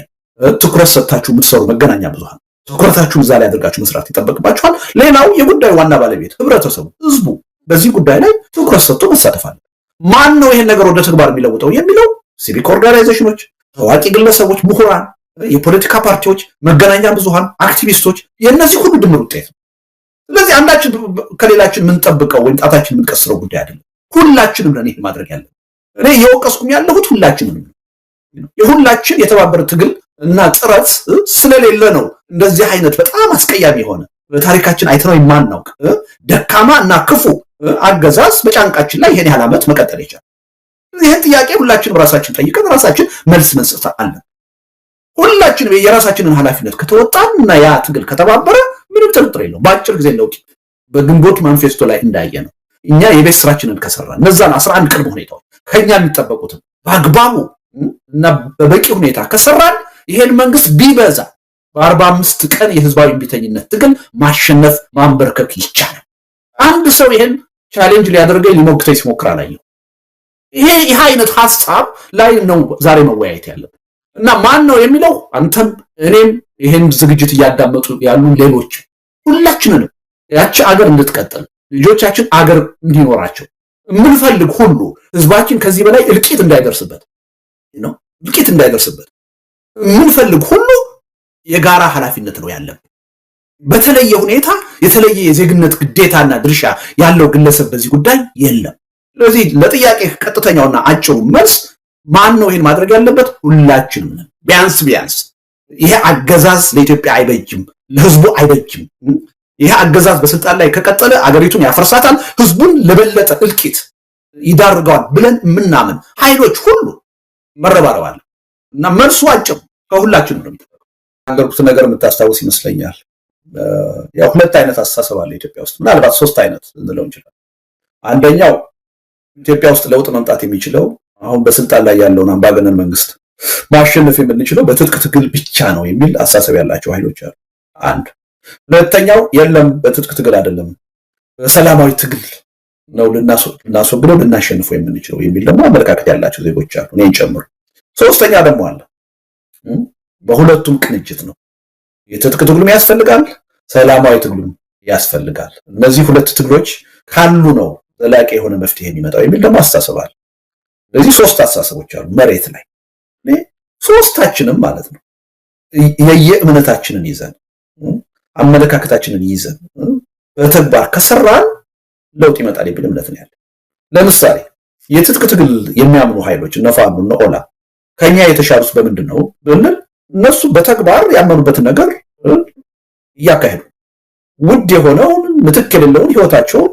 ትኩረት ሰጥታችሁ የምትሰሩ መገናኛ ብዙሃን ትኩረታችሁን እዛ ላይ አድርጋችሁ መስራት ይጠበቅባችኋል። ሌላው የጉዳዩ ዋና ባለቤት ህብረተሰቡ፣ ህዝቡ በዚህ ጉዳይ ላይ ትኩረት ሰጥቶ መሳተፍ አለ። ማን ነው ይሄን ነገር ወደ ተግባር የሚለውጠው የሚለው ሲቪክ ኦርጋናይዜሽኖች፣ ታዋቂ ግለሰቦች፣ ምሁራን፣ የፖለቲካ ፓርቲዎች፣ መገናኛ ብዙሃን፣ አክቲቪስቶች የእነዚህ ሁሉ ድምር ውጤት ነው። ስለዚህ አንዳችን ከሌላችን የምንጠብቀው ወይም ጣታችን የምንቀስረው ጉዳይ አይደለም። ሁላችንም ነን ይሄን ማድረግ ያለን። እኔ እየወቀስኩም ያለሁት ሁላችንም ነው። የሁላችን የተባበረ ትግል እና ጥረት ስለሌለ ነው እንደዚህ አይነት በጣም አስቀያሚ የሆነ በታሪካችን አይተነው የማናውቅ ደካማ እና ክፉ አገዛዝ በጫንቃችን ላይ ይሄን ያህል ዓመት መቀጠል ይቻላል። ይሄን ጥያቄ ሁላችንም ራሳችን ጠይቀን ራሳችን መልስ መስጠት አለን። ሁላችንም የራሳችንን ኃላፊነት ከተወጣን እና ያ ትግል ከተባበረ ምንም ጥርጥር የለውም በአጭር ጊዜ ለውጥ በግንቦት ማንፌስቶ ላይ እንዳየ ነው። እኛ የቤት ስራችንን ከሰራን እነዛን 11 ቅድመ ሁኔታዎች ከኛ የሚጠበቁትን በአግባቡ እና በበቂ ሁኔታ ከሰራን ይሄን መንግስት ቢበዛ በ45 ቀን የህዝባዊ እምቢተኝነት ትግል ማሸነፍ ማንበርከክ ይቻላል። አንድ ሰው ይሄን ቻሌንጅ ሊያደርገኝ ሊሞክተኝ ሲሞክር አላየሁ። ይሄ አይነት ሐሳብ ላይ ነው ዛሬ መወያየት ያለብን እና ማን ነው የሚለው አንተም እኔም ይሄን ዝግጅት እያዳመጡ ያሉ ሌሎች ሁላችንንም ያቺ አገር እንድትቀጥል ልጆቻችን አገር እንዲኖራቸው የምንፈልግ ሁሉ ህዝባችን ከዚህ በላይ እልቂት እንዳይደርስበት የምንፈልግ ሁሉ የጋራ ኃላፊነት ነው ያለብን። በተለየ ሁኔታ የተለየ የዜግነት ግዴታና ድርሻ ያለው ግለሰብ በዚህ ጉዳይ የለም። ስለዚህ ለጥያቄ ቀጥተኛውና አጭሩ መልስ ማን ነው ይሄን ማድረግ ያለበት? ሁላችንም ነን። ቢያንስ ይሄ አገዛዝ ለኢትዮጵያ አይበጅም፣ ለህዝቡ አይበጅም። ይሄ አገዛዝ በስልጣን ላይ ከቀጠለ አገሪቱን ያፈርሳታል፣ ህዝቡን ለበለጠ እልቂት ይዳርገዋል ብለን የምናምን ኃይሎች ሁሉ መረባረብ አለ እና መልሱ አጭር ከሁላችንም ነው የሚጠበቀው። አንገርኩት ነገር የምታስታውስ ይመስለኛል። ያው ሁለት አይነት አስተሳሰብ አለ ኢትዮጵያ ውስጥ፣ ምናልባት ሶስት አይነት እንለው እንችላለን። አንደኛው ኢትዮጵያ ውስጥ ለውጥ መምጣት የሚችለው አሁን በስልጣን ላይ ያለውን አምባገነን መንግስት ማሸነፍ የምንችለው በትጥቅ ትግል ብቻ ነው የሚል አስተሳሰብ ያላቸው ኃይሎች አሉ። አንድ። ሁለተኛው የለም በትጥቅ ትግል አይደለም በሰላማዊ ትግል ነው ልናስወግደው ልናሸንፈው የምንችለው የሚል ደግሞ አመለካከት ያላቸው ዜጎች አሉ፣ እኔን ጨምሮ። ሶስተኛ ደግሞ አለ በሁለቱም ቅንጅት ነው። የትጥቅ ትግሉም ያስፈልጋል፣ ሰላማዊ ትግሉም ያስፈልጋል። እነዚህ ሁለት ትግሎች ካሉ ነው ዘላቂ የሆነ መፍትሄ የሚመጣው የሚል ደግሞ አስተሳሰብ አለ። ስለዚህ ሶስት አስተሳሰቦች አሉ መሬት ላይ። ሶስታችንም ማለት ነው የየእምነታችንን ይዘን አመለካከታችንን ይዘን በተግባር ከሰራን ለውጥ ይመጣል የሚል እምነት ነው ያለ። ለምሳሌ የትጥቅ ትግል የሚያምኑ ኃይሎች እነ ፋኖ እነ ኦላ ከኛ የተሻሉት በምንድን ነው ብንል እነሱ በተግባር ያመኑበትን ነገር እያካሄዱ ውድ የሆነውን ምትክ የሌለውን ህይወታቸውን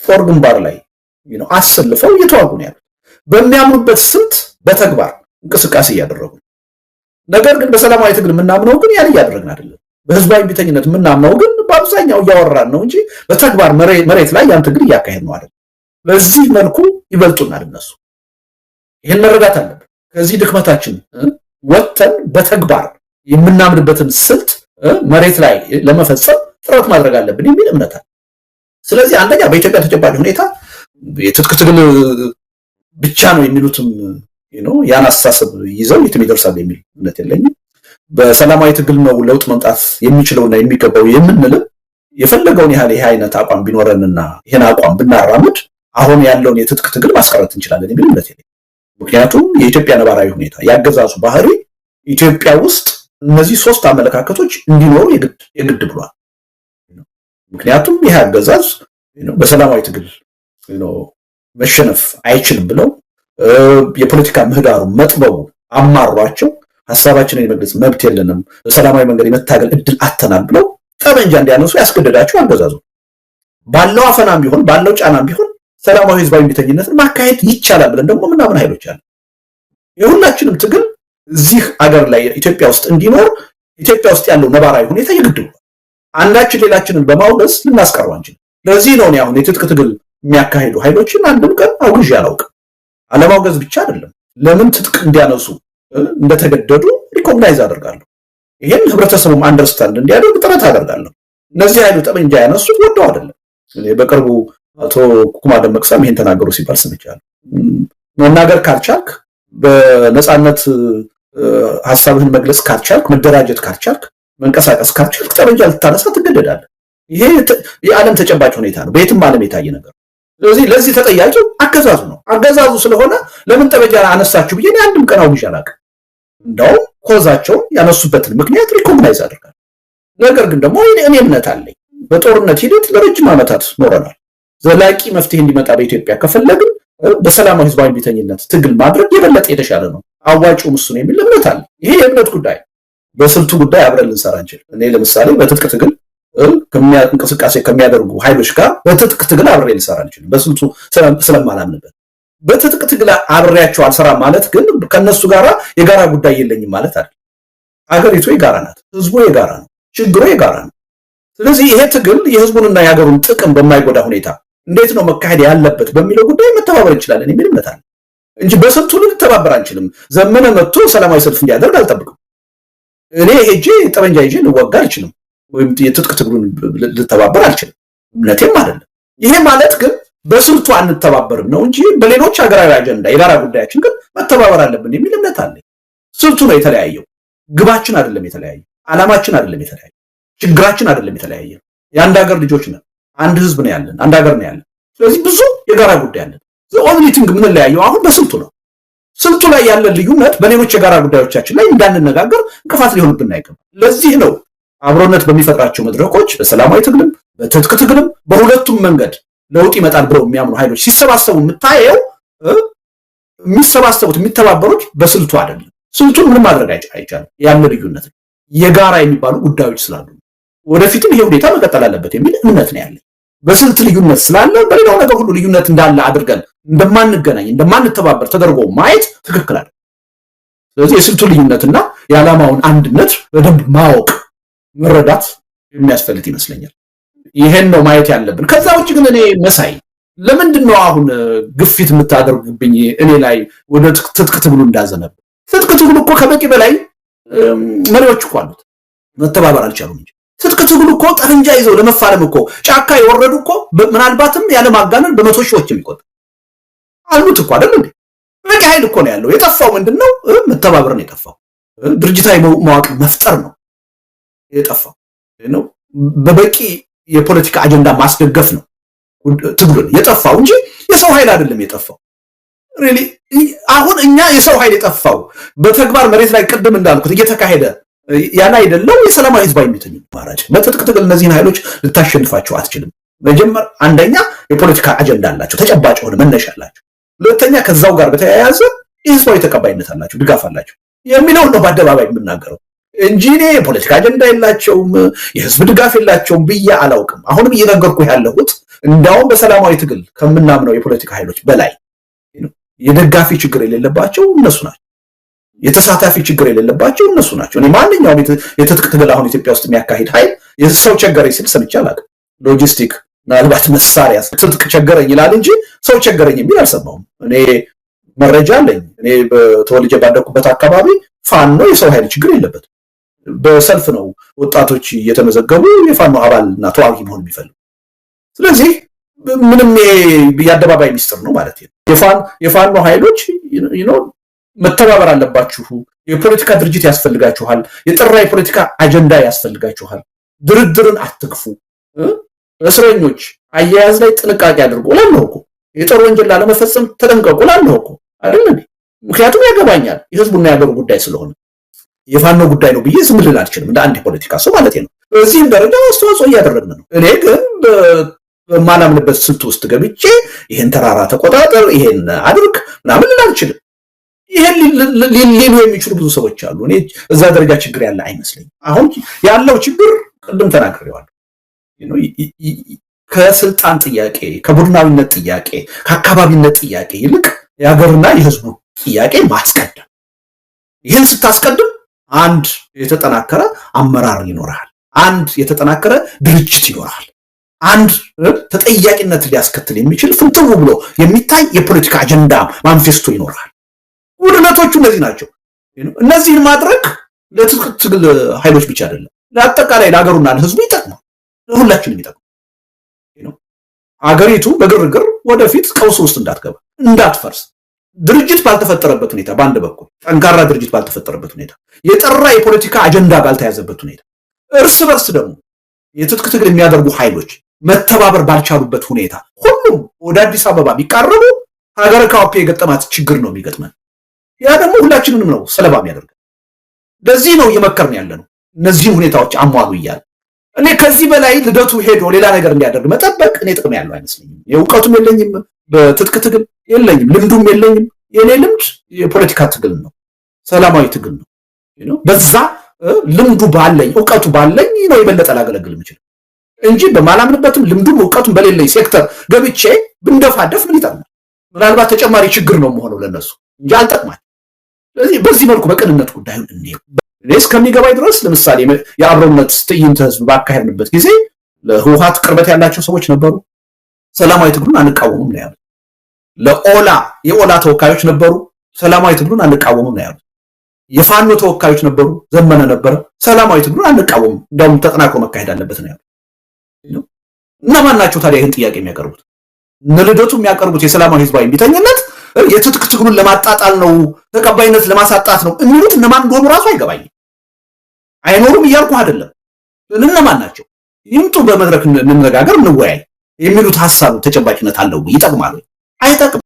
ጦር ግንባር ላይ አሰልፈው እየተዋጉ ነው ያሉት። በሚያምኑበት ስልት በተግባር እንቅስቃሴ እያደረጉ። ነገር ግን በሰላማዊ ትግል የምናምነው ግን ያን እያደረግን አይደለም። በህዝባዊ ቢተኝነት የምናምነው ግን በአብዛኛው እያወራን ነው እንጂ በተግባር መሬት ላይ ያን ትግል እያካሄድ ነው አይደል። በዚህ መልኩ ይበልጡናል እነሱ። ይሄን መረዳት አለብን። ከዚህ ድክመታችን ወጥተን በተግባር የምናምንበትን ስልት መሬት ላይ ለመፈጸም ጥረት ማድረግ አለብን የሚል እምነት አለ። ስለዚህ አንደኛ በኢትዮጵያ ተጨባጭ ሁኔታ የትጥቅ ትግል ብቻ ነው የሚሉትም ያን አስተሳሰብ ይዘው የትም ይደርሳሉ የሚል እምነት የለኝም። በሰላማዊ ትግል ነው ለውጥ መምጣት የሚችለውና የሚገባው የምንልም የፈለገውን ያህል ይሄ አይነት አቋም ቢኖረንና ይሄን አቋም ብናራምድ አሁን ያለውን የትጥቅ ትግል ማስቀረት እንችላለን የሚል እምነት የለኝም። ምክንያቱም የኢትዮጵያ ነባራዊ ሁኔታ ያገዛዙ ባህሪ ኢትዮጵያ ውስጥ እነዚህ ሶስት አመለካከቶች እንዲኖሩ የግድ ብሏል። ምክንያቱም ይሄ አገዛዝ በሰላማዊ ትግል መሸነፍ አይችልም ብለው የፖለቲካ ምህዳሩ መጥበቡ አማሯቸው ሐሳባችንን የመግለጽ መብት የለንም፣ በሰላማዊ መንገድ የመታገል እድል አተናል ብለው ጠመንጃ እንዲያነሱ ያስገደዳቸው አገዛዙ። ባለው አፈናም ቢሆን ባለው ጫናም ቢሆን ሰላማዊ ህዝባዊ ቢተኝነትን ማካሄድ ይቻላል ብለን ደግሞ ምናምን ኃይሎች አለ። የሁላችንም ትግል እዚህ አገር ላይ ኢትዮጵያ ውስጥ እንዲኖር ኢትዮጵያ ውስጥ ያለው ነባራዊ ሁኔታ የግድ ነው። አንዳችን ሌላችንን በማውገዝ ልናስቀረው አንችልም። ለዚህ ነው አሁን የትጥቅ ትግል የሚያካሂዱ ኃይሎችን አንድም ቀን አውግዤ አላውቅም። አለማውገዝ ብቻ አይደለም፣ ለምን ትጥቅ እንዲያነሱ እንደተገደዱ ሪኮግናይዝ አደርጋለሁ። ይሄን ህብረተሰቡም አንደርስታንድ እንዲያደርግ ጥረት አደርጋለሁ። እነዚህ ኃይሉ ጠመንጃ ያነሱት ወደው አይደለም። በቅርቡ አቶ ኩማ ደመቅሳም ይሄን ተናገሩ ሲባል ሰምቻለሁ። መናገር ካልቻልክ፣ በነፃነት ሐሳብህን መግለጽ ካልቻልክ፣ መደራጀት ካልቻልክ፣ መንቀሳቀስ ካልቻልክ ጠመንጃ ልታነሳ ትገደዳለህ። ይሄ የዓለም ተጨባጭ ሁኔታ ነው፣ በየትም ዓለም የታየ ነገር። ስለዚህ ለዚህ ተጠያቂው አገዛዙ ነው። አገዛዙ ስለሆነ ለምን ጠመንጃ አነሳችሁ ብዬ አንድም ቀን አውግዤ አላውቅም። እንደውም ኮዛቸውን ያነሱበትን ምክንያት ሪኮግናይዝ አድርጋለሁ። ነገር ግን ደግሞ እኔ እምነት አለኝ። በጦርነት ሂደት ለረጅም ዓመታት ኖረናል። ዘላቂ መፍትሄ እንዲመጣ በኢትዮጵያ ከፈለግን በሰላማዊ ህዝባዊ ቢተኝነት ትግል ማድረግ የበለጠ የተሻለ ነው፣ አዋጭው እሱ ነው የሚል እምነት አለ። ይሄ የእምነት ጉዳይ፣ በስልቱ ጉዳይ አብረን ልንሰራ እንችል። እኔ ለምሳሌ በትጥቅ ትግል እንቅስቃሴ ከሚያደርጉ ኃይሎች ጋር በትጥቅ ትግል አብሬ ልሰራ አልችልም፣ በስልቱ ስለማላምንበት። በትጥቅ ትግል አብሬያቸው አልሰራም ማለት ግን ከነሱ ጋር የጋራ ጉዳይ የለኝም ማለት አይደል። አገሪቱ የጋራ ናት፣ ህዝቡ የጋራ ነው፣ ችግሩ የጋራ ነው። ስለዚህ ይሄ ትግል የህዝቡንና የሀገሩን ጥቅም በማይጎዳ ሁኔታ እንዴት ነው መካሄድ ያለበት በሚለው ጉዳይ መተባበር እንችላለን የሚል እምነት አለ እንጂ በስልቱ ልንተባበር አንችልም። ዘመነ መጥቶ ሰላማዊ ሰልፍ እንዲያደርግ አልጠብቅም። እኔ ሄጄ ጠመንጃ ይዤ ልወጋ አልችልም፣ ወይም የትጥቅ ትግሉን ልተባበር አልችልም፣ እምነቴም አይደለም። ይሄ ማለት ግን በስልቱ አንተባበርም ነው እንጂ በሌሎች ሀገራዊ አጀንዳ የጋራ ጉዳያችን ግን መተባበር አለብን የሚል እምነት አለ። ስልቱ ነው የተለያየው፣ ግባችን አይደለም የተለያየው፣ ዓላማችን አይደለም የተለያየው፣ ችግራችን አይደለም የተለያየ። የአንድ ሀገር ልጆች ነን፣ አንድ ህዝብ ነው ያለን፣ አንድ ሀገር ነው ያለን። ስለዚህ ብዙ የጋራ ጉዳይ አለን። ኦንሊ ቲንግ የምንለያየው አሁን በስልቱ ነው። ስልቱ ላይ ያለን ልዩነት በሌሎች የጋራ ጉዳዮቻችን ላይ እንዳንነጋገር እንቅፋት ሊሆንብን አይገባም። ለዚህ ነው አብሮነት በሚፈጥራቸው መድረኮች በሰላማዊ ትግልም በትጥቅ ትግልም በሁለቱም መንገድ ለውጥ ይመጣል ብለው የሚያምኑ ኃይሎች ሲሰባሰቡ የምታየው የሚሰባሰቡት የሚተባበሩት በስልቱ አይደለም። ስልቱን ምንም ማድረግ አይቻልም። ያለ ልዩነት የጋራ የሚባሉ ጉዳዮች ስላሉ ወደፊትም ይሄ ሁኔታ መቀጠል አለበት የሚል እምነት ነው ያለኝ። በስልት ልዩነት ስላለ በሌላው ነገር ሁሉ ልዩነት እንዳለ አድርገን እንደማንገናኝ እንደማንተባበር ተደርጎ ማየት ትክክል አይደለም። ስለዚህ የስልቱ ልዩነትና የዓላማውን አንድነት በደንብ ማወቅ መረዳት የሚያስፈልግ ይመስለኛል። ይሄን ነው ማየት ያለብን። ከዛ ውጭ ግን እኔ መሳይ ለምንድን ነው አሁን ግፊት የምታደርጉብኝ እኔ ላይ ወደ ትጥቅ ትግሉ እንዳዘነብ? ትጥቅ ትግሉ እኮ ከበቂ በላይ መሪዎች እኮ አሉት፣ መተባበር አልቻሉም እንጂ ትጥቅ ትግሉ እኮ ጠመንጃ ይዘው ለመፋለም እኮ ጫካ የወረዱ እኮ ምናልባትም ያለ ማጋነን በመቶ ሺዎች የሚቆጠር አሉት እኮ አይደል እንዴ? በቂ ኃይል እኮ ነው ያለው። የጠፋው ምንድነው? መተባበር ነው የጠፋው። ድርጅታዊ መዋቅር መፍጠር ነው የጠፋው ነው። በበቂ የፖለቲካ አጀንዳ ማስደገፍ ነው ትግሉን የጠፋው እንጂ የሰው ኃይል አይደለም የጠፋው። ሪሊ አሁን እኛ የሰው ኃይል የጠፋው በተግባር መሬት ላይ ቅድም እንዳልኩት እየተካሄደ ያለ አይደለም የሰላማዊ ህዝባዊ ሚቲንግ ማራጭ በትጥቅ ትግል እነዚህን ኃይሎች ልታሸንፋቸው አትችልም። መጀመር አንደኛ የፖለቲካ አጀንዳ አላቸው፣ ተጨባጭ ሆነ መነሻ አላቸው። ሁለተኛ ከዛው ጋር በተያያዘ የህዝባዊ ተቀባይነት አላቸው፣ ድጋፍ አላቸው የሚለውን ነው በአደባባይ የምናገረው እንጂ እኔ የፖለቲካ አጀንዳ የላቸውም የህዝብ ድጋፍ የላቸውም ብዬ አላውቅም። አሁንም እየነገርኩ ያለሁት እንዳውም በሰላማዊ ትግል ከምናምነው የፖለቲካ ኃይሎች በላይ የደጋፊ ችግር የሌለባቸው እነሱ ናቸው። የተሳታፊ ችግር የሌለባቸው እነሱ ናቸው። እኔ ማንኛውም የትጥቅ ትግል አሁን ኢትዮጵያ ውስጥ የሚያካሂድ ኃይል ሰው ቸገረኝ ሲል ሰምቼ አላውቅም። ሎጂስቲክ ምናልባት መሳሪያ ትጥቅ ቸገረኝ ይላል እንጂ ሰው ቸገረኝ የሚል አልሰማሁም። እኔ መረጃ አለኝ። እኔ በተወልጄ ባደኩበት አካባቢ ፋኖ የሰው ኃይል ችግር የለበትም። በሰልፍ ነው ወጣቶች እየተመዘገቡ የፋኖ አባልና ተዋጊ መሆን የሚፈልጉ። ስለዚህ ምንም የአደባባይ ሚስጥር ነው ማለት ነው። የፋኖ ኃይሎች መተባበር አለባችሁ። የፖለቲካ ድርጅት ያስፈልጋችኋል። የጠራ የፖለቲካ አጀንዳ ያስፈልጋችኋል። ድርድርን አትግፉ። እስረኞች አያያዝ ላይ ጥንቃቄ አድርጎ ላለሁ እኮ የጦር ወንጀል ላለመፈጸም ተጠንቀቁ ላለሁ እኮ አይደል? ምክንያቱም ያገባኛል የህዝቡና የሀገሩ ጉዳይ ስለሆነ የፋኖ ጉዳይ ነው ብዬ ዝም ልል አልችልም፣ እንደ አንድ የፖለቲካ ሰው ማለት ነው። በዚህም ደረጃ አስተዋጽኦ እያደረግን ነው። እኔ ግን በማላምንበት ስልት ውስጥ ገብቼ ይሄን ተራራ ተቆጣጠር፣ ይሄን አድርግ ምናምን ልል አልችልም። ይሄን ሊሉ የሚችሉ ብዙ ሰዎች አሉ። እኔ እዛ ደረጃ ችግር ያለ አይመስለኝም። አሁን ያለው ችግር ቅድም ተናግሬዋለሁ። ከስልጣን ጥያቄ፣ ከቡድናዊነት ጥያቄ፣ ከአካባቢነት ጥያቄ ይልቅ የሀገርና የህዝቡ ጥያቄ ማስቀደም። ይህን ስታስቀድም አንድ የተጠናከረ አመራር ይኖራል፣ አንድ የተጠናከረ ድርጅት ይኖራል፣ አንድ ተጠያቂነት ሊያስከትል የሚችል ፍንትው ብሎ የሚታይ የፖለቲካ አጀንዳ ማንፌስቶ ይኖራል። ውድነቶቹ እነዚህ ናቸው። እነዚህን ማድረግ ለትጥቅ ትግል ኃይሎች ብቻ አይደለም፣ ለአጠቃላይ ለሀገሩና ለህዝቡ ይጠቅማል፣ ለሁላችንም ይጠቅማል። አገሪቱ በግርግር ወደፊት ቀውስ ውስጥ እንዳትገባ እንዳትፈርስ ድርጅት ባልተፈጠረበት ሁኔታ፣ በአንድ በኩል ጠንካራ ድርጅት ባልተፈጠረበት ሁኔታ፣ የጠራ የፖለቲካ አጀንዳ ባልተያዘበት ሁኔታ፣ እርስ በርስ ደግሞ የትጥቅ ትግል የሚያደርጉ ኃይሎች መተባበር ባልቻሉበት ሁኔታ ሁሉም ወደ አዲስ አበባ ቢቃረቡ ሀገረ ካውፔ የገጠማት ችግር ነው የሚገጥመን። ያ ደግሞ ሁላችንንም ነው ሰለባ የሚያደርገን። ለዚህ ነው እየመከርን ያለ ነው እነዚህን ሁኔታዎች አሟሉ እያለ። እኔ ከዚህ በላይ ልደቱ ሄዶ ሌላ ነገር እንዲያደርግ መጠበቅ እኔ ጥቅም ያለው አይመስለኝም። የእውቀቱም የለኝም፣ በትጥቅ ትግል የለኝም፣ ልምዱም የለኝም። የኔ ልምድ የፖለቲካ ትግል ነው፣ ሰላማዊ ትግል ነው። በዛ ልምዱ ባለኝ እውቀቱ ባለኝ ነው የበለጠ ላገለግል የምችል እንጂ በማላምንበትም ልምዱም እውቀቱም በሌለኝ ሴክተር ገብቼ ብንደፋደፍ ምን ይጠቅማል? ምናልባት ተጨማሪ ችግር ነው መሆነው ለነሱ እንጂ አልጠቅማል። ስለዚህ በዚህ መልኩ በቅንነት ጉዳዩን እኔ እስከሚገባኝ ድረስ ለምሳሌ የአብሮነት ትዕይንተ ህዝብ ባካሄድንበት ጊዜ ለህወሓት ቅርበት ያላቸው ሰዎች ነበሩ። ሰላማዊ ትግሉን አንቃወሙም ነው ያሉት። የኦላ ተወካዮች ነበሩ። ሰላማዊ ትግሉን አንቃወሙም ነው ያሉት። የፋኖ ተወካዮች ነበሩ። ዘመነ ነበረ። ሰላማዊ ትግሉን አንቃወሙም፣ እንደውም ተጠናክሮ መካሄድ አለበት ነው ያሉት። እነማን ናቸው ታዲያ ይህን ጥያቄ የሚያቀርቡት? እነ ልደቱ የሚያቀርቡት የሰላማዊ ህዝባዊ እምቢተኝነት የትጥቅ ትግሉን ለማጣጣል ነው፣ ተቀባይነት ለማሳጣት ነው የሚሉት እነማን እንደሆኑ ራሱ አይገባኝም። አይኖሩም እያልኩ አይደለም። እነማን ናቸው? ይምጡ፣ በመድረክ እንነጋገር፣ እንወያይ የሚሉት ሐሳብ ተጨባጭነት አለው? ይጠቅማል? አይጠቅም።